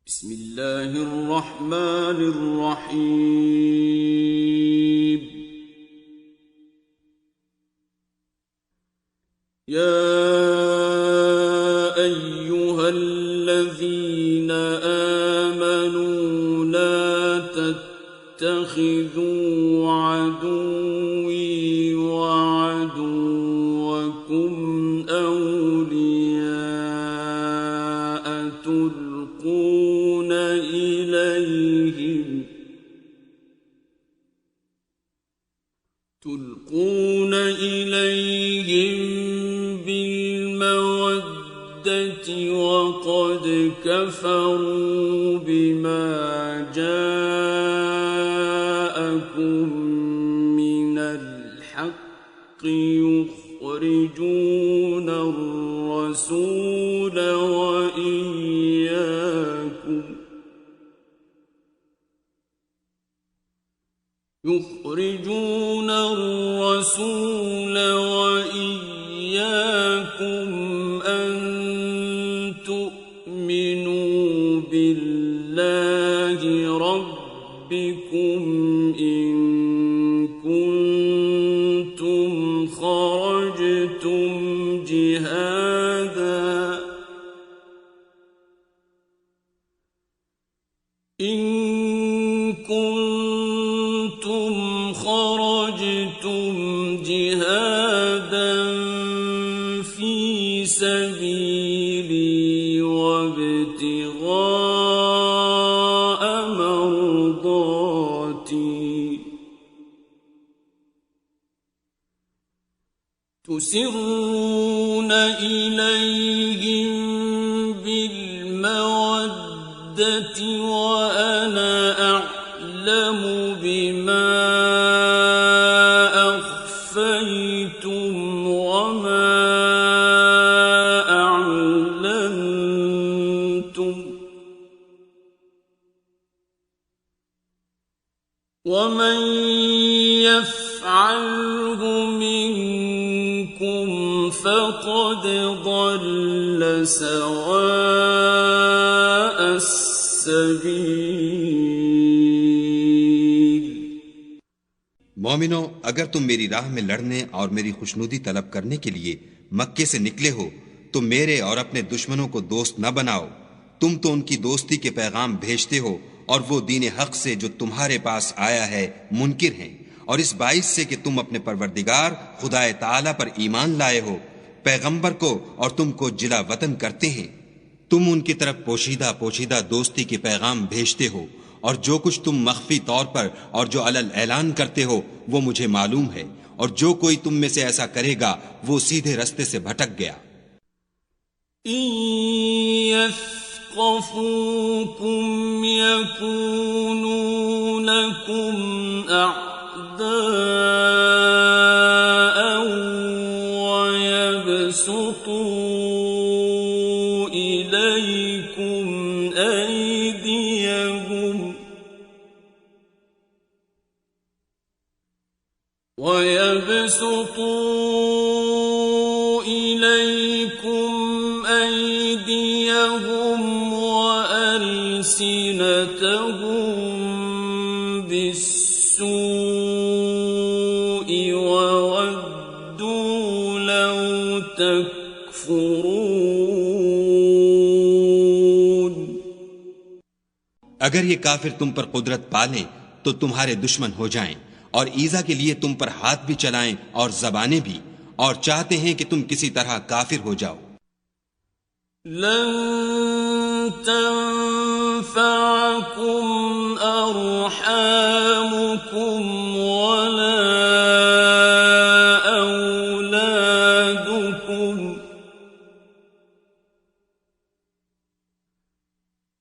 بسم الله الرحمن الرحيم يا أيها الذين آمنوا لا تتخذوا عدوي وعدوكم أولياء تلقون إليهم بالمودة وقد كفروا بما جاءكم من الحق يخرجون الرسول وإياكم أن تؤمنوا بالله ربكم إن كنتم خرجتم جهادا في سبيلي وابتغاء مرضاتي تسرون إليهم بالمودة وأنا أعلم بما أخفيتم وما أعلنتم ومن يفعله منكم فقد ضل سواء السبيل। मोमिनो, अगर तुम मेरी राह में लड़ने और मेरी खुशनुदी तलब करने के लिए मक्के से निकले हो तो मेरे और अपने दुश्मनों को दोस्त न बनाओ। तुम तो उनकी दोस्ती के पैगाम भेजते हो और वो दीन हक से जो तुम्हारे पास आया है मुनकिर हैं, और इस बाइस से कि तुम अपने परवरदिगार खुदाए ताला पर ईमान लाए हो, पैगंबर को और तुमको जिला वतन करते हैं। तुम उनकी तरफ पोशीदा पोशीदा दोस्ती के पैगाम भेजते हो, और जो कुछ तुम मख्फी तौर पर और जो अलल ऐलान करते हो वो मुझे मालूम है, और जो कोई तुम में से ऐसा करेगा वो सीधे रास्ते से भटक गया। यफ़क़फ़ूकुम यकूनू लकुम अअदाअन वयबसुतू इलैकुम अयदियहुम وألسنتهم بالسوء وودوا لو تكفرون। अगर ये काफिर तुम पर कुदरत पालें तो तुम्हारे दुश्मन हो जाएं और ईजा के लिए तुम पर हाथ भी चलाएं और जबानें भी, और चाहते हैं कि तुम किसी तरह काफिर हो जाओ। लन तंफअकुम अरहामुकुम वला औलादुकुम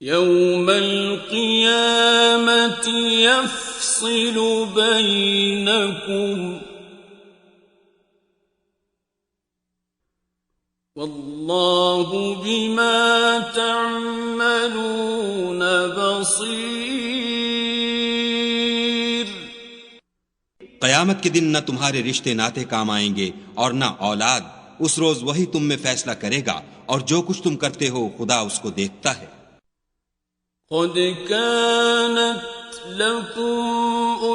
यौमल क़ियामति यफ़्सिलु बैनकुम वल्लाहु बिमा तअमलून बसीर। क़यामत के दिन न तुम्हारे रिश्ते नाते काम आएंगे और न औलाद। उस रोज वही तुम में फैसला करेगा, और जो कुछ तुम करते हो खुदा उसको देखता है। قد كانت لكم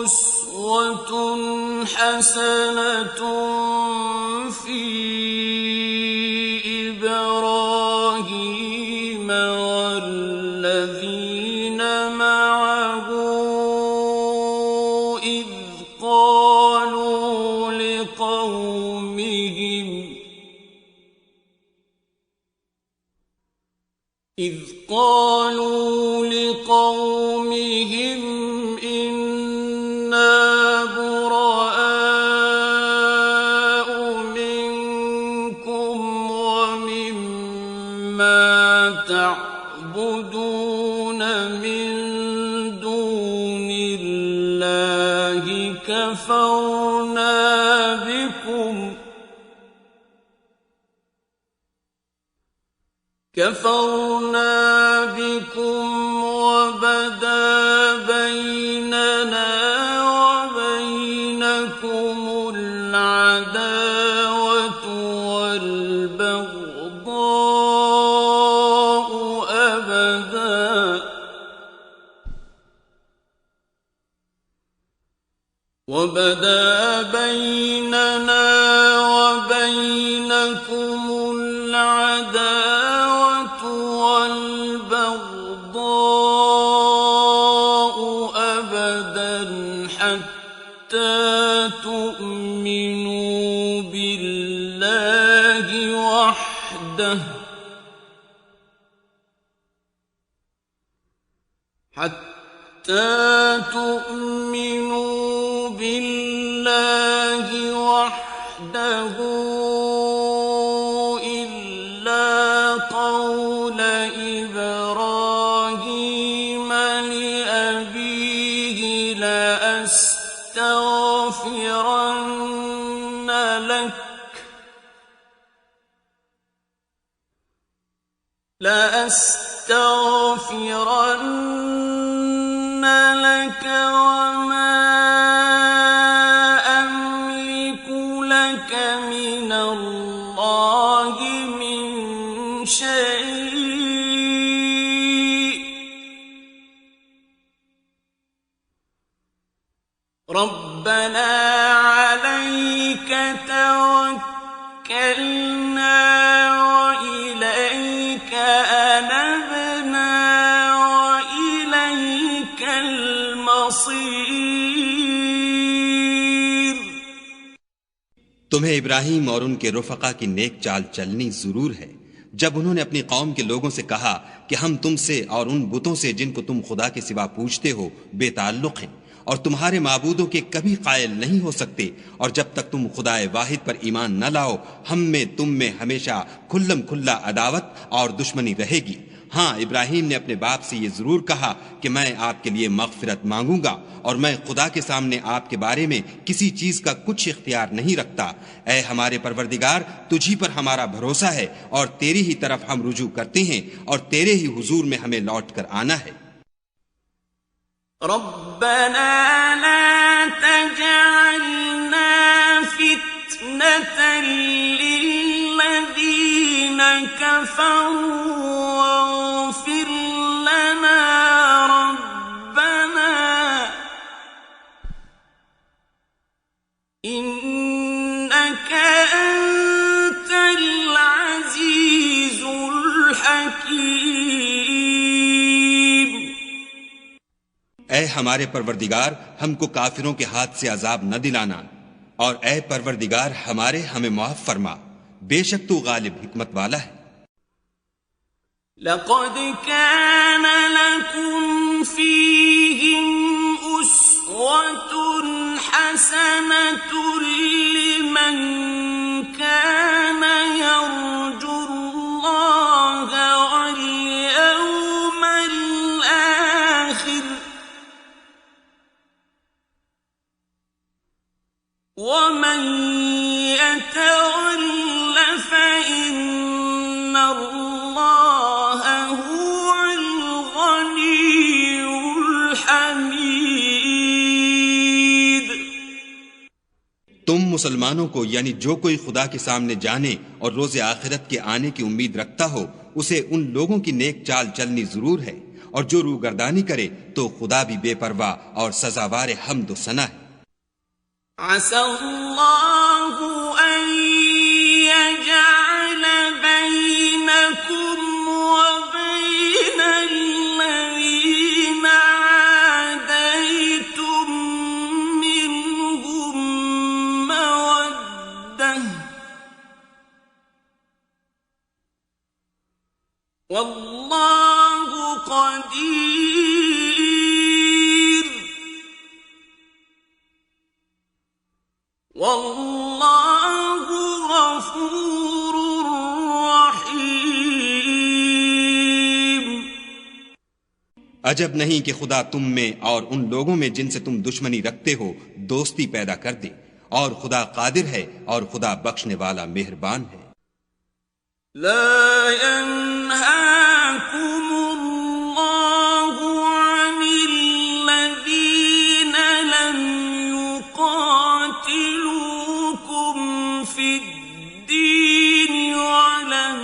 أسوة حسنة في إبراهيم والذين معه إذ قالوا لقومهم إنا براء منكم ومما تعبدون من دون الله كفرنا بكم وبدا بيننا وبينكم العداوة والبغضاء أبدا حتى تؤمنوا بالله وحده إلا قول إبراهيم لأبيه لأستغفرن لك وما أملك لك من الله من شيء ربنا عليك توكلنا وإليك أنبنا وإليك المصير। तुम्हें इब्राहिम और उनके रुफका की नेक चाल चलनी जरूर है। जब उन्होंने अपनी कौम के लोगों से कहा कि हम तुमसे और उन बुतों से जिनको तुम खुदा के सिवा पूजते हो बेताल्लुक हैं और तुम्हारे माबूदों के कभी कायल नहीं हो सकते, और जब तक तुम खुदाए वाहिद पर ईमान न लाओ हम में तुम में हमेशा खुल्लम खुल्ला अदावत और दुश्मनी रहेगी। हाँ, इब्राहिम ने अपने बाप से ये जरूर कहा कि मैं आपके लिए मगफिरत मांगूंगा और मैं खुदा के सामने आपके बारे में किसी चीज का कुछ इख्तियार नहीं रखता। ऐ हमारे परवरदिगार, तुझी पर हमारा भरोसा है और तेरी ही तरफ हम रुजू करते हैं और तेरे ही हुजूर में हमें लौट कर आना है। रब्बना ला तजअलना फितनतन लिल्लज़ीन कफरू वग़फिर लना रब्बना इन्नका अंतल अज़ीज़ुल हकीम। ऐ हमारे परवरदिगार, हमको काफिरों के हाथ से अजाब न दिलाना, और ऐ परवरदिगार हमारे हमें माफ फरमा, बेशक तू गालिब हिकमत वाला है। लक़द कान लकुम फ़ीहिम उस्वतुन हसनतुन लिमन कान यर्जुल्लाह वल यौमल आखिर वमन यतवल्ल फ़इन्न अल्लाह हुवल गनियुल हमीद। तुम मुसलमानों को यानी जो कोई खुदा के सामने जाने और रोज़े आखिरत के आने की उम्मीद रखता हो उसे उन लोगों की नेक चाल चलनी जरूर है, और जो रूगर्दानी करे तो खुदा भी बेपरवाह और सजावार हम्द सना है। असल्लाहु अन यजअल बैनकुम व बैनल्लज़ीना आदैतुम मिनहुम मवद्दह वल्लाहु क़दीर वल्लाहु गफूरुर रहीम। अजब नहीं कि खुदा तुम में और उन लोगों में जिनसे तुम दुश्मनी रखते हो दोस्ती पैदा कर दे, और खुदा कादिर है और खुदा बख्शने वाला मेहरबान है। لا ينهاكم الله عن الذين لم يقاتلوكم في الدين ولم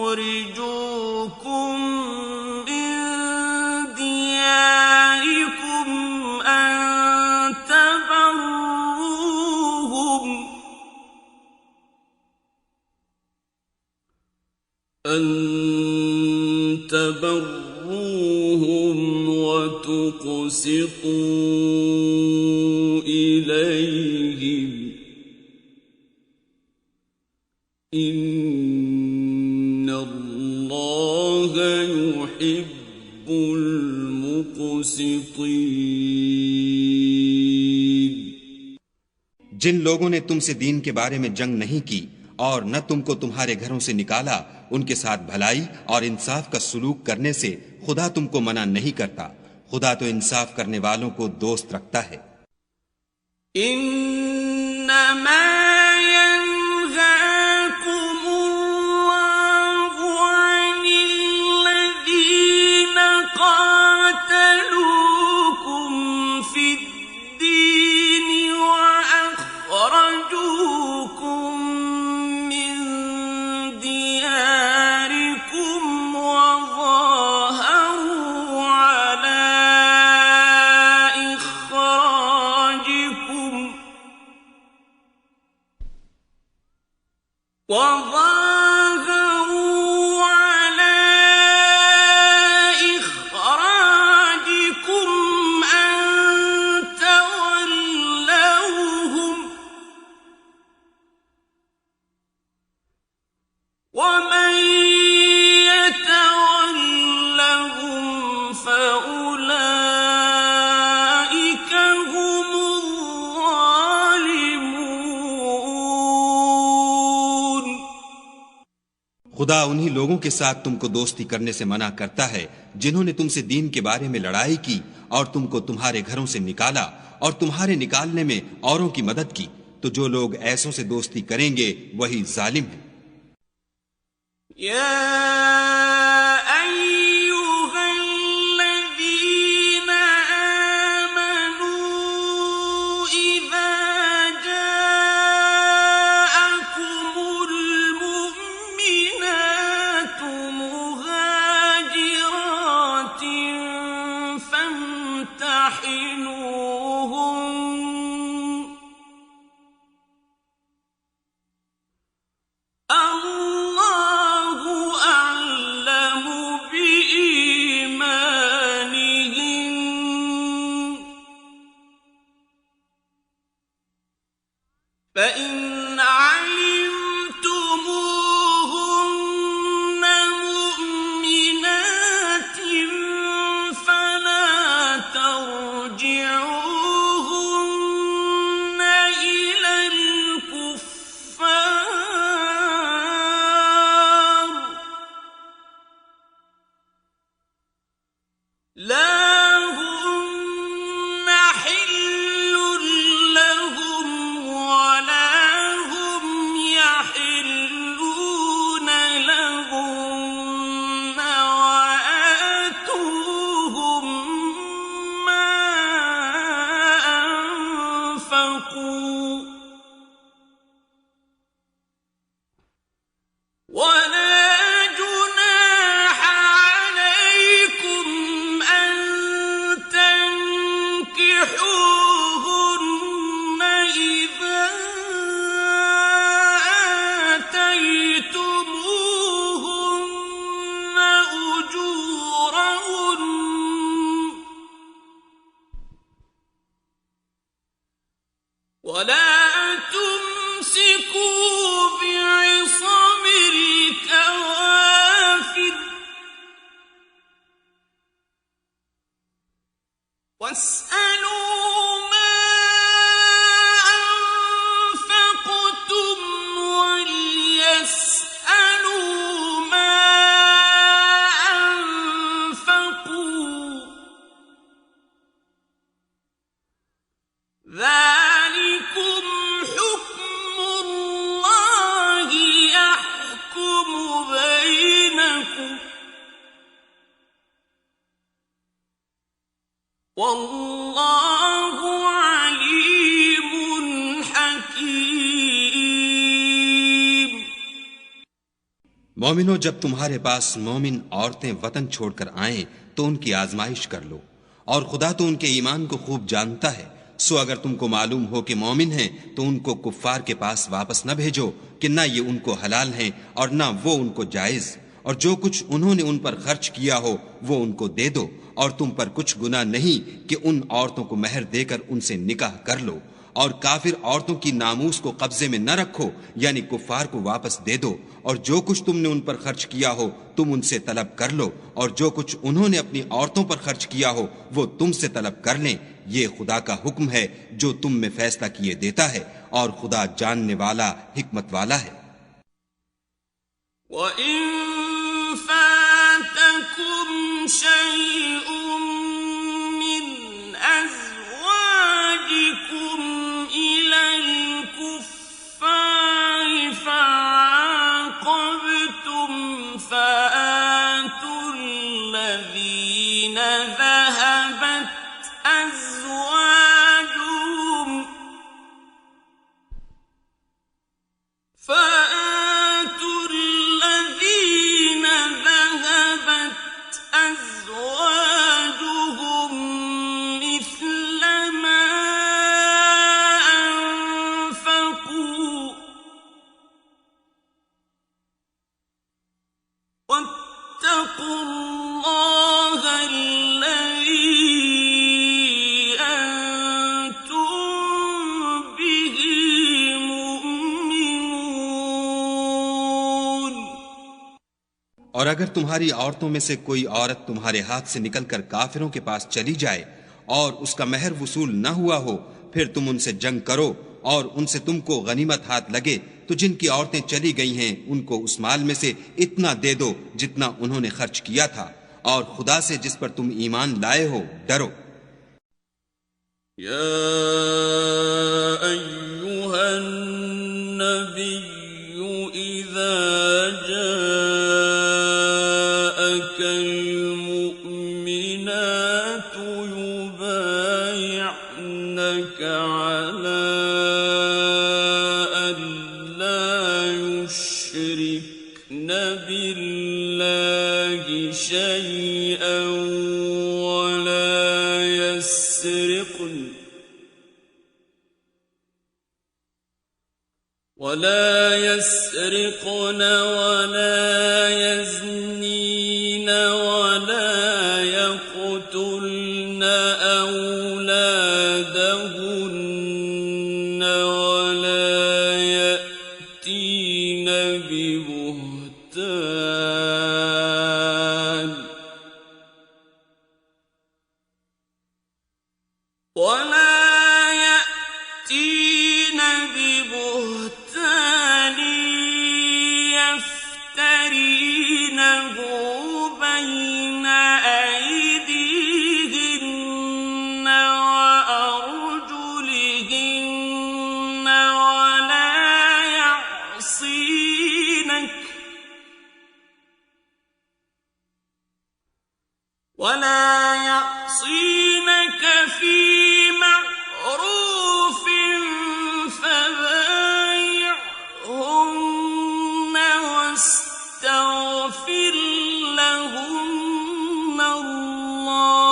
يخرجوكم من دياركم أن تبروهم وتقسطوا إليهم إن الله يحب المقسطين। जिन लोगों ने तुमसे दीन के बारे में जंग नहीं की और न तुमको तुम्हारे घरों से निकाला, उनके साथ भलाई और इंसाफ का सुलूक करने से खुदा तुमको मना नहीं करता। खुदा तो इंसाफ करने वालों को दोस्त रखता है। इन्नमा यन्हाकुमुल्लाहु अनिल्लज़ीना क़ातलूकुम फ़िद्दीनि व अख़रजूकुम وظاهروا على إخراجكم أن تولوهم ومن يتولهم فأولئك هم الظالمون। खुदा उन्हीं लोगों के साथ तुमको दोस्ती करने से मना करता है जिन्होंने तुमसे दीन के बारे में लड़ाई की और तुमको तुम्हारे घरों से निकाला और तुम्हारे निकालने में औरों की मदद की। तो जो लोग ऐसों से दोस्ती करेंगे वही जालिम है। فإن علمتموهن مؤمنات فلا ترجعوهن إلى الكفار لا ولا جناح عليكم ولا تمسكوا بعصم الكوافر واسألوا ما أنفقتم وليسألوا ما أنفقوا ذلكم حكم الله يحكم بينكم والله عليم حكيم। मोमिनो, जब तुम्हारे पास मोमिन औरतें वतन छोड़कर आएं तो उनकी आजमाइश कर लो, और खुदा तो उनके ईमान को खूब जानता है। सो अगर तुमको मालूम हो कि मोमिन हैं तो उनको कुफ्फार के पास वापस न भेजो कि न ये उनको हलाल हैं और न वो उनको जायज, और जो कुछ उन्होंने उन पर खर्च किया हो वो उनको दे दो, और तुम पर कुछ गुनाह नहीं कि उन औरतों को महर देकर उनसे निकाह कर लो। और काफिर औरतों की नामूस को कब्जे में न रखो, यानी कुफ्फार को वापस दे दो, और जो कुछ तुमने उन पर खर्च किया हो तुम उनसे तलब कर लो, और जो कुछ उन्होंने अपनी औरतों पर खर्च किया हो वो तुमसे तलब कर लें। ये खुदा का हुक्म है जो तुम में फैसला किए देता है, और खुदा जानने वाला हिकमत वाला है। और अगर तुम्हारी औरतों में से कोई औरत तुम्हारे हाथ से निकलकर काफिरों के पास चली जाए और उसका महर वसूल न हुआ हो, फिर तुम उनसे जंग करो और उनसे तुमको गनीमत हाथ लगे, तो जिनकी औरतें चली गई हैं उनको उस माल में से इतना दे दो जितना उन्होंने खर्च किया था, और खुदा से जिस पर तुम ईमान लाए हो डरो। या अय्युहन नबिय्यु इज़ा जाअकल मुअ्मिनातु युबायि'नका अला अल्ला युश्रिकन बिल्लाहि शै'अन ولا يسرقن ولا يزنين ولا يقتلن أولادهن ولا يأتين ببهتان يفترينه بين أيديهن وأرجلهن ولا يعصينك في معروف فبايعهن واستغفر لهن الله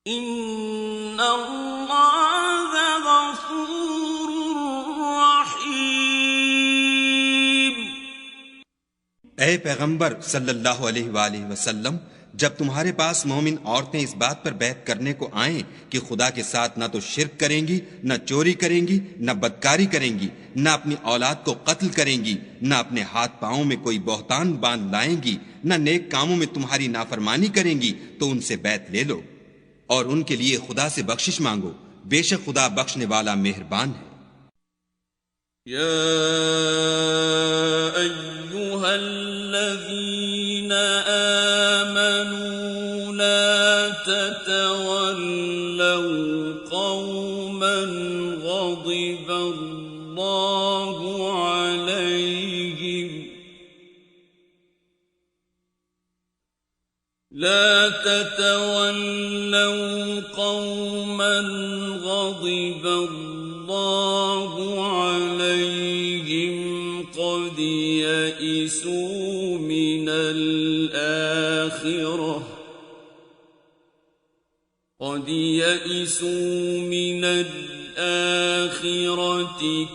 إن الله غفور رحيم। ऐ पैगंबर सल्लल्लाहु अलैहि वसल्लम, जब तुम्हारे पास मोमिन औरतें इस बात पर बैत करने को आएं कि खुदा के साथ न तो शिर्क करेंगी, न चोरी करेंगी, न बदकारी करेंगी, न अपनी औलाद को कत्ल करेंगी, न अपने हाथ पांवों में कोई बहतान बांध लाएंगी, न नेक कामों में तुम्हारी नाफरमानी करेंगी, तो उनसे बैत ले लो और उनके लिए खुदा से बख्शिश मांगो। बेशक खुदा बख्शने वाला मेहरबान है। या अय्युहल्लज़ीना आमनू ला ततवल्लव क़ौमन ग़ज़िबल्लाहु अलैहिम لا تتولوا قوما غضب الله عليهم قد يئسوا من الآخرة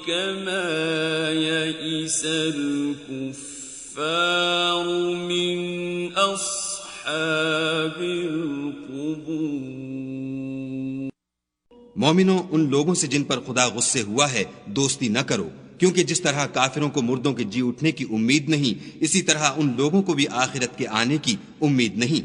كما يئس الكفار من मोमिनो, उन लोगों से जिन पर खुदा गुस्से हुआ है दोस्ती न करो, क्योंकि जिस तरह काफिरों को मुर्दों के जी उठने की उम्मीद नहीं, इसी तरह उन लोगों को भी आखिरत के आने की उम्मीद नहीं।